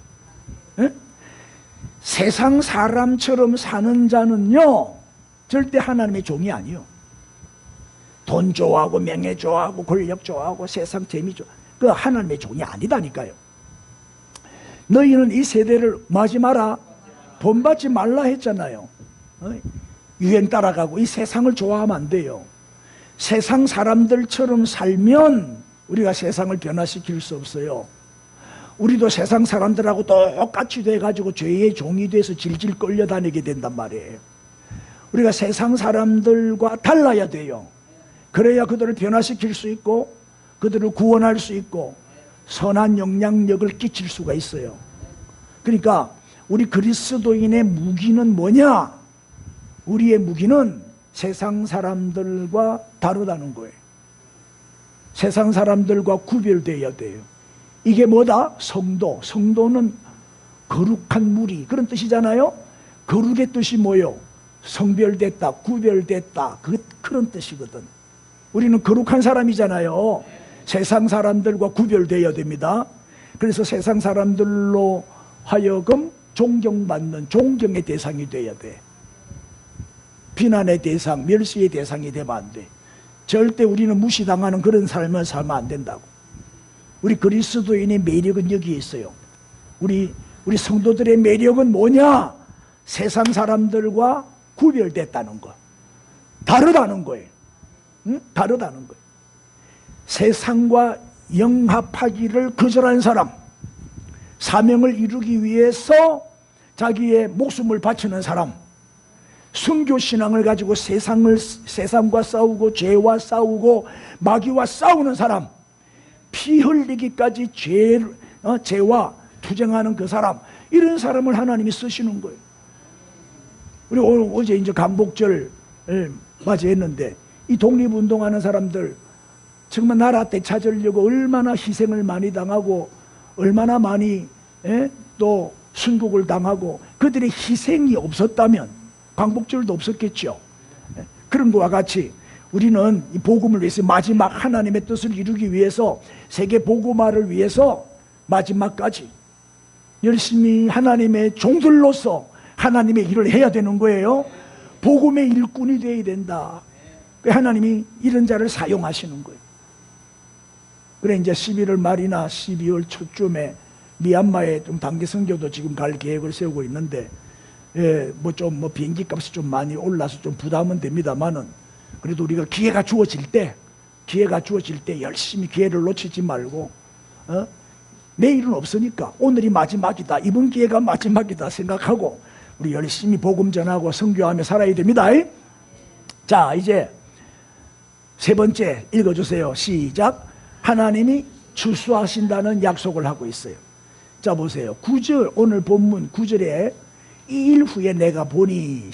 세상 사람처럼 사는 자는요 절대 하나님의 종이 아니요. 돈 좋아하고 명예 좋아하고 권력 좋아하고 세상 재미 좋아, 그 하나님의 종이 아니다니까요. 너희는 이 세대를 뭐 하지 마라? 본받지 말라 했잖아요. 유행 따라가고 이 세상을 좋아하면 안 돼요. 세상 사람들처럼 살면 우리가 세상을 변화시킬 수 없어요. 우리도 세상 사람들하고 똑같이 돼가지고 죄의 종이 돼서 질질 끌려다니게 된단 말이에요. 우리가 세상 사람들과 달라야 돼요. 그래야 그들을 변화시킬 수 있고 그들을 구원할 수 있고 선한 영향력을 끼칠 수가 있어요. 그러니까 우리 그리스도인의 무기는 뭐냐? 우리의 무기는 세상 사람들과 다르다는 거예요. 세상 사람들과 구별되어야 돼요. 이게 뭐다? 성도. 성도는 거룩한 무리, 그런 뜻이잖아요. 거룩의 뜻이 뭐요? 성별됐다, 구별됐다, 그런 뜻이거든. 우리는 거룩한 사람이잖아요. 세상 사람들과 구별되어야 됩니다. 그래서 세상 사람들로 하여금 존경받는 존경의 대상이 되어야 돼. 비난의 대상, 멸시의 대상이 되면 안 돼. 절대 우리는 무시당하는 그런 삶을 살면 안 된다고. 우리 그리스도인의 매력은 여기에 있어요. 우리 성도들의 매력은 뭐냐? 세상 사람들과 구별됐다는 거, 다르다는 거예요. 응? 다르다는 거예요. 세상과 영합하기를 거절한 사람, 사명을 이루기 위해서 자기의 목숨을 바치는 사람, 순교신앙을 가지고 세상과 싸우고 죄와 싸우고 마귀와 싸우는 사람, 피 흘리기까지 죄와 투쟁하는 그 사람, 이런 사람을 하나님이 쓰시는 거예요. 우리 어제 이제 광복절을 맞이했는데 이 독립운동하는 사람들 정말 나라 때 찾으려고 얼마나 희생을 많이 당하고 얼마나 많이 또 순국을 당하고 그들의 희생이 없었다면 광복절도 없었겠죠. 그런 것과 같이 우리는 이 복음을 위해서 마지막 하나님의 뜻을 이루기 위해서 세계 복음화를 위해서 마지막까지 열심히 하나님의 종들로서 하나님의 일을 해야 되는 거예요. 복음의 일꾼이 되어야 된다. 하나님이 이런 자를 사용하시는 거예요. 그래 이제 11월 말이나 12월 초쯤에 미얀마에 좀 단기 선교도 지금 갈 계획을 세우고 있는데 뭐 비행기 값이 좀 많이 올라서 좀 부담은 됩니다만은 그래도 우리가 기회가 주어질 때 열심히 기회를 놓치지 말고 내일은 없으니까 오늘이 마지막이다, 이번 기회가 마지막이다 생각하고 우리 열심히 복음 전하고 선교하며 살아야 됩니다. 자, 이제 세 번째 읽어주세요. 시작. 하나님이 추수하신다는 약속을 하고 있어요. 자, 보세요. 9절, 오늘 본문 9절에 이 일 후에 내가 보니,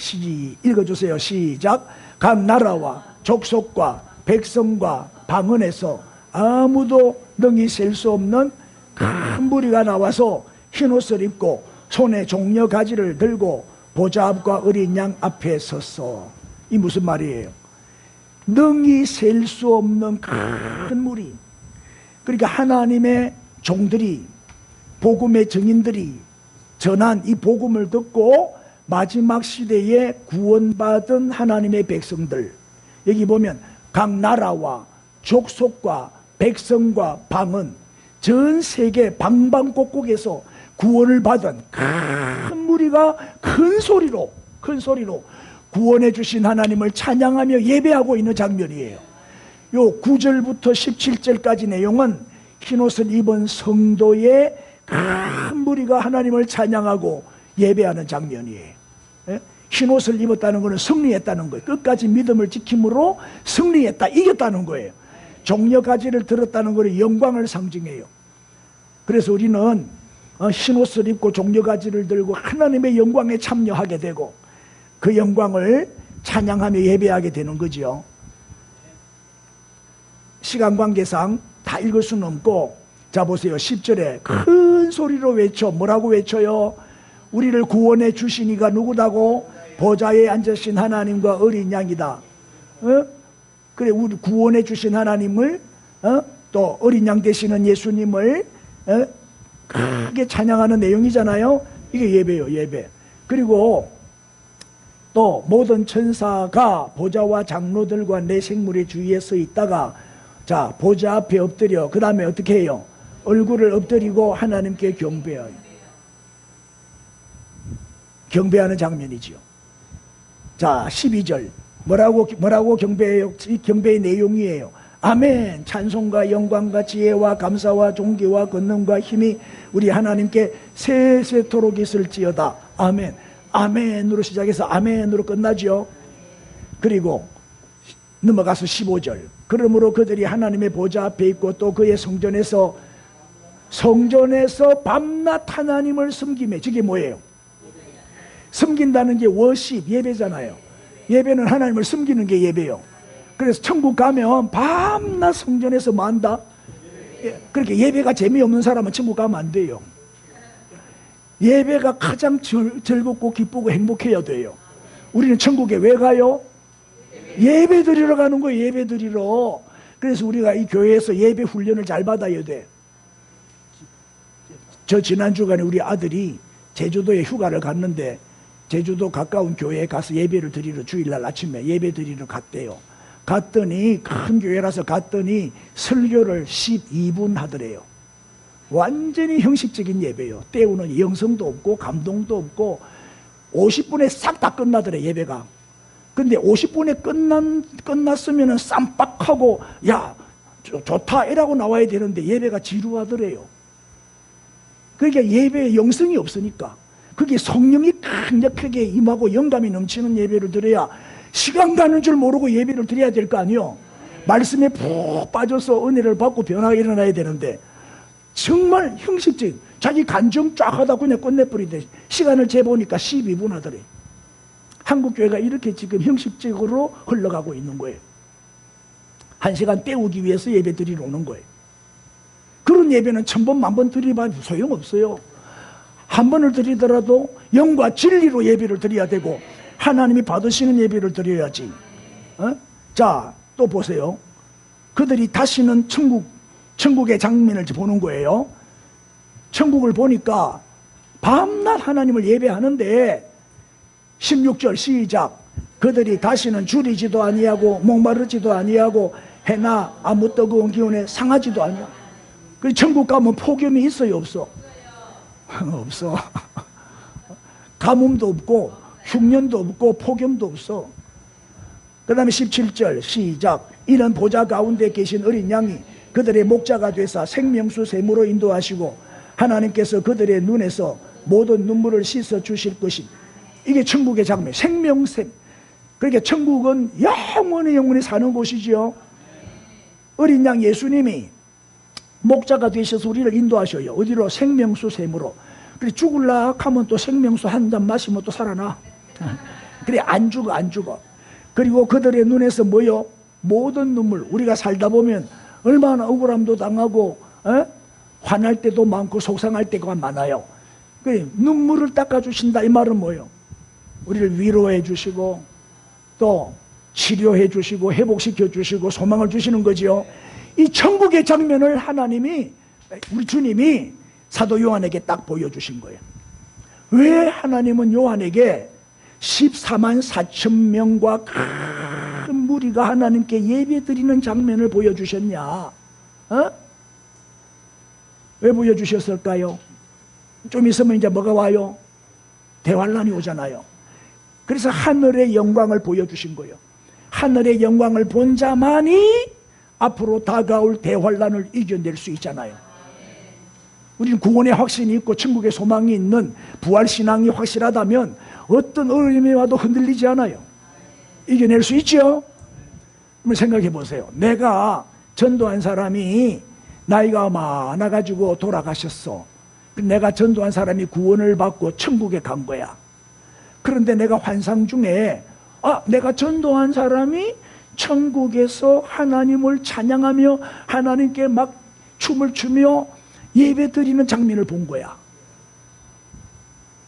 읽어주세요. 시작. 각 나라와 족속과 백성과 방언에서 아무도 능히 셀 수 없는 큰 무리가 나와서 흰옷을 입고 손에 종려 가지를 들고 보좌 앞과 어린 양 앞에 섰어. 이 무슨 말이에요? 능히 셀 수 없는 큰 무리. 그러니까 하나님의 종들이, 복음의 증인들이 전한 이 복음을 듣고 마지막 시대에 구원받은 하나님의 백성들, 여기 보면 각 나라와 족속과 백성과 방언, 전 세계 방방곡곡에서 구원을 받은 큰 무리가 큰 소리로 구원해 주신 하나님을 찬양하며 예배하고 있는 장면이에요. 요 9절부터 17절까지 내용은 흰옷을 입은 성도의 큰 무리가 하나님을 찬양하고 예배하는 장면이에요. 흰옷을 입었다는 것은 승리했다는 거예요. 끝까지 믿음을 지킴으로 승리했다, 이겼다는 거예요. 종려가지를 들었다는 것은 영광을 상징해요. 그래서 우리는 흰옷을 입고 종려가지를 들고 하나님의 영광에 참여하게 되고 그 영광을 찬양하며 예배하게 되는 거죠. 시간 관계상 다 읽을 수는 없고, 자 보세요. 10절에 큰 소리로 외쳐. 뭐라고 외쳐요? 우리를 구원해 주신 이가 누구다고? 보좌에 앉으신 하나님과 어린 양이다. 그래, 우리 구원해 주신 하나님을 또 어린 양 되시는 예수님을 크게 찬양하는 내용이잖아요. 이게 예배예요, 예배. 그리고 또 모든 천사가 보좌와 장로들과 내 생물의 주위에 서 있다가 자, 보좌 앞에 엎드려. 그 다음에 어떻게 해요? 얼굴을 엎드리고 하나님께 경배해요. 경배하는 장면이지요. 자, 12절. 뭐라고 경배해요? 이 경배의 내용이에요. 아멘. 찬송과 영광과 지혜와 감사와 존귀와 권능과 힘이 우리 하나님께 세세토록 있을지어다. 아멘. 아멘으로 시작해서 아멘으로 끝나죠. 그리고 넘어가서 15절. 그러므로 그들이 하나님의 보좌 앞에 있고 또 그의 성전에서 밤낮 하나님을 섬기며. 저게 뭐예요? 섬긴다는 게 워십, 예배잖아요. 예배는 하나님을 섬기는 게 예배요. 그래서 천국 가면 밤낮 성전에서 뭐 한다? 그렇게 예배가 재미없는 사람은 천국 가면 안 돼요. 예배가 가장 즐겁고 기쁘고 행복해야 돼요. 우리는 천국에 왜 가요? 예배 드리러 가는 거예요. 예배 드리러. 그래서 우리가 이 교회에서 예배 훈련을 잘 받아야 돼. 저 지난 주간에 우리 아들이 제주도에 휴가를 갔는데 제주도 가까운 교회에 가서 예배를 드리러 주일날 아침에 예배 드리러 갔대요. 갔더니 큰 교회라서 갔더니 설교를 12분 하더래요. 완전히 형식적인 예배요. 때우는 영성도 없고 감동도 없고 50분에 싹 다 끝나더래 예배가. 근데 50분에 끝났으면 쌈박하고 야 좋다 이라고 나와야 되는데 예배가 지루하더래요. 그러니까 예배에 영성이 없으니까 그게 성령이 강력하게 임하고 영감이 넘치는 예배를 드려야 시간 가는 줄 모르고 예배를 드려야 될 거 아니에요. 말씀에 푹 빠져서 은혜를 받고 변화가 일어나야 되는데 정말 형식적인 자기 간증 쫙 하다 그냥 끝내버리대. 시간을 재보니까 12분 하더래. 한국교회가 이렇게 지금 형식적으로 흘러가고 있는 거예요. 1시간 때우기 위해서 예배 드리러 오는 거예요. 그런 예배는 1000번 만번 드리면 소용없어요. 한 번을 드리더라도 영과 진리로 예배를 드려야 되고 하나님이 받으시는 예배를 드려야지. 자, 또 보세요. 그들이 다시는 천국의 장면을 보는 거예요. 천국을 보니까 밤낮 하나님을 예배하는데 16절 시작. 그들이 다시는 줄이지도 아니하고 목마르지도 아니하고 해나 아무 뜨거운 기운에 상하지도 아니하고. 그 천국 가면 폭염이 있어요, 없어? 없어. 가뭄도 없고 흉년도 없고 폭염도 없어. 그 다음에 17절 시작. 이는 보좌 가운데 계신 어린 양이 그들의 목자가 되사 생명수 샘으로 인도하시고 하나님께서 그들의 눈에서 모든 눈물을 씻어 주실 것이. 이게 천국의 장면, 생명샘. 그러니까 천국은 영원히 사는 곳이죠. 어린 양 예수님이 목자가 되셔서 우리를 인도하셔요. 어디로? 생명수 샘으로. 그래 죽을라 하면 또 생명수 한 잔 마시면 또 살아나. 그래 안 죽어. 그리고 그들의 눈에서 뭐요? 모든 눈물. 우리가 살다 보면 얼마나 억울함도 당하고 화날 때도 많고 속상할 때가 많아요. 그래 눈물을 닦아주신다 이 말은 뭐예요? 우리를 위로해 주시고 또 치료해 주시고 회복시켜 주시고 소망을 주시는 거지요. 이 천국의 장면을 하나님이 우리 주님이 사도 요한에게 딱 보여주신 거예요. 왜 하나님은 요한에게 14만 4천 명과 큰 무리가 하나님께 예배드리는 장면을 보여주셨냐? 왜 보여주셨을까요? 좀 있으면 이제 뭐가 와요? 대환란이 오잖아요. 그래서 하늘의 영광을 보여주신 거예요. 하늘의 영광을 본 자만이 앞으로 다가올 대환란을 이겨낼 수 있잖아요. 우리는 구원의 확신이 있고 천국의 소망이 있는 부활신앙이 확실하다면 어떤 어려움이 와도 흔들리지 않아요. 이겨낼 수 있죠. 한번 생각해 보세요. 내가 전도한 사람이 나이가 많아가지고 돌아가셨어. 내가 전도한 사람이 구원을 받고 천국에 간 거야. 그런데 내가 환상 중에 내가 전도한 사람이 천국에서 하나님을 찬양하며 하나님께 막 춤을 추며 예배 드리는 장면을 본 거야.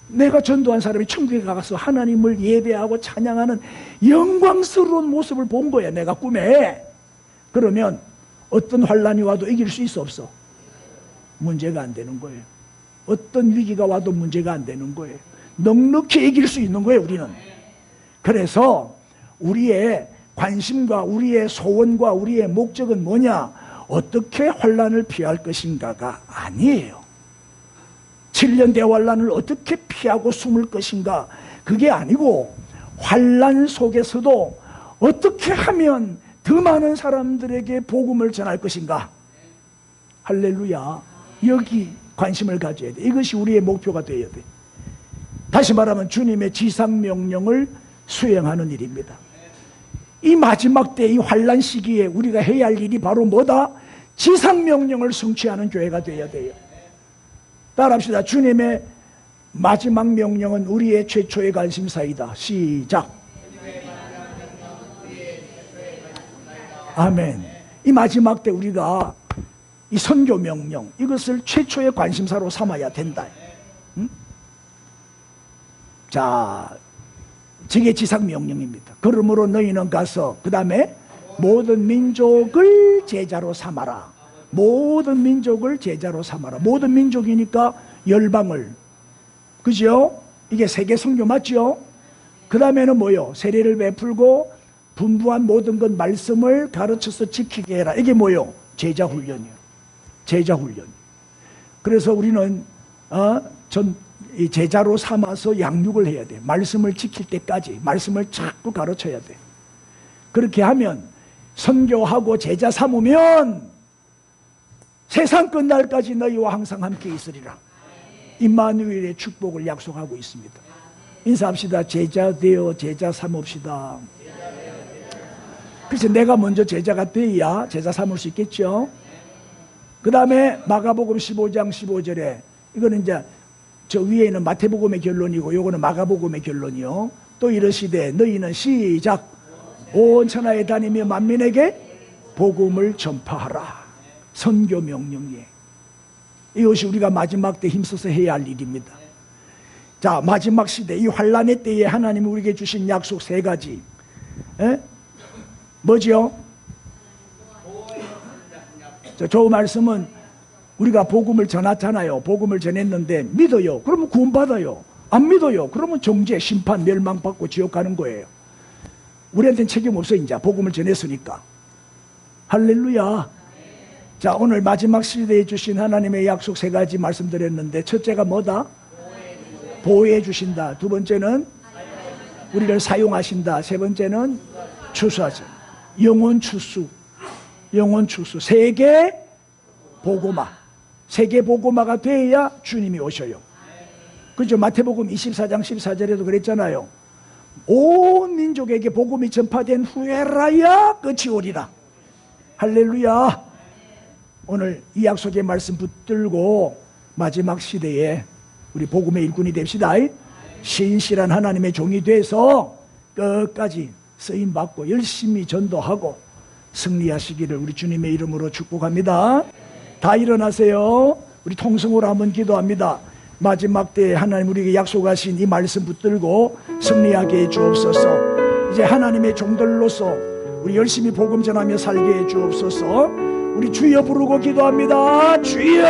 내가 전도한 사람이 천국에 가서 하나님을 예배하고 찬양하는 영광스러운 모습을 본 거야, 내가 꿈에. 그러면 어떤 환란이 와도 이길 수 있어, 없어? 문제가 안 되는 거예요. 어떤 위기가 와도 문제가 안 되는 거예요. 넉넉히 이길 수 있는 거예요, 우리는. 그래서 우리의 관심과 우리의 소원과 우리의 목적은 뭐냐? 어떻게 환난을 피할 것인가가 아니에요. 7년 대환란을 어떻게 피하고 숨을 것인가, 그게 아니고 환난 속에서도 어떻게 하면 더 많은 사람들에게 복음을 전할 것인가. 할렐루야. 여기 관심을 가져야 돼. 이것이 우리의 목표가 되어야 돼. 다시 말하면 주님의 지상명령을 수행하는 일입니다. 이 마지막 때, 이 환난 시기에 우리가 해야 할 일이 바로 뭐다? 지상명령을 성취하는 교회가 되어야 돼요. 따라합시다. 주님의 마지막 명령은 우리의 최초의 관심사이다. 시작. 아멘. 이 마지막 때 우리가 이 선교 명령, 이것을 최초의 관심사로 삼아야 된다. 응? 자, 저게 지상명령입니다. 그러므로 너희는 가서 그 다음에 모든 민족을 제자로 삼아라. 모든 민족을 제자로 삼아라. 모든 민족이니까 열방을, 그죠? 이게 세계 선교 맞죠? 그 다음에는 뭐요? 세례를 베풀고 분부한 모든 것 말씀을 가르쳐서 지키게 해라. 이게 뭐요? 제자훈련이요. 제자훈련. 그래서 우리는 이 제자로 삼아서 양육을 해야 돼. 말씀을 지킬 때까지 말씀을 자꾸 가르쳐야 돼. 그렇게 하면, 선교하고 제자 삼으면 세상 끝날까지 너희와 항상 함께 있으리라. 임마누엘의 축복을 약속하고 있습니다. 인사합시다. 제자 되어 제자 삼읍시다. 그래서 내가 먼저 제자가 되어야 제자 삼을 수 있겠죠. 그 다음에 마가복음 15장 15절에, 이거는 이제 저 위에 있는 마태복음의 결론이고 요거는 마가복음의 결론이요. 또 이르시되 너희는 시작 온 천하에 다니며 만민에게 복음을 전파하라. 선교 명령이에요. 이것이 우리가 마지막 때 힘써서 해야 할 일입니다. 자, 마지막 시대, 이 환란의 때에 하나님이 우리에게 주신 약속 3가지. 뭐지요? 자, 저 말씀은 우리가 복음을 전하잖아요. 복음을 전했는데 믿어요. 그러면 구원받아요. 안 믿어요. 그러면 정죄, 심판, 멸망받고 지옥 가는 거예요. 우리한테는 책임 없어. 이제 복음을 전했으니까. 할렐루야. 자, 오늘 마지막 시대에 주신 하나님의 약속 3가지 말씀드렸는데, 첫째가 뭐다? 보호해 주신다. 두 번째는 우리를 사용하신다. 세 번째는 추수하신다. 영원 추수. 영원 추수. 세계 복음화. 세계 복음화가 돼야 주님이 오셔요. 그죠? 마태복음 24장 14절에도 그랬잖아요. 온 민족에게 복음이 전파된 후에라야 끝이 오리라. 할렐루야. 오늘 이 약속의 말씀 붙들고 마지막 시대에 우리 복음의 일꾼이 됩시다. 신실한 하나님의 종이 돼서 끝까지 쓰임받고 열심히 전도하고 승리하시기를 우리 주님의 이름으로 축복합니다. 다 일어나세요. 우리 통성으로 한번 기도합니다. 마지막 때에 하나님 우리에게 약속하신 이 말씀 붙들고 승리하게 해 주옵소서. 이제 하나님의 종들로서 우리 열심히 복음 전하며 살게 해 주옵소서. 우리 주여 부르고 기도합니다. 주여.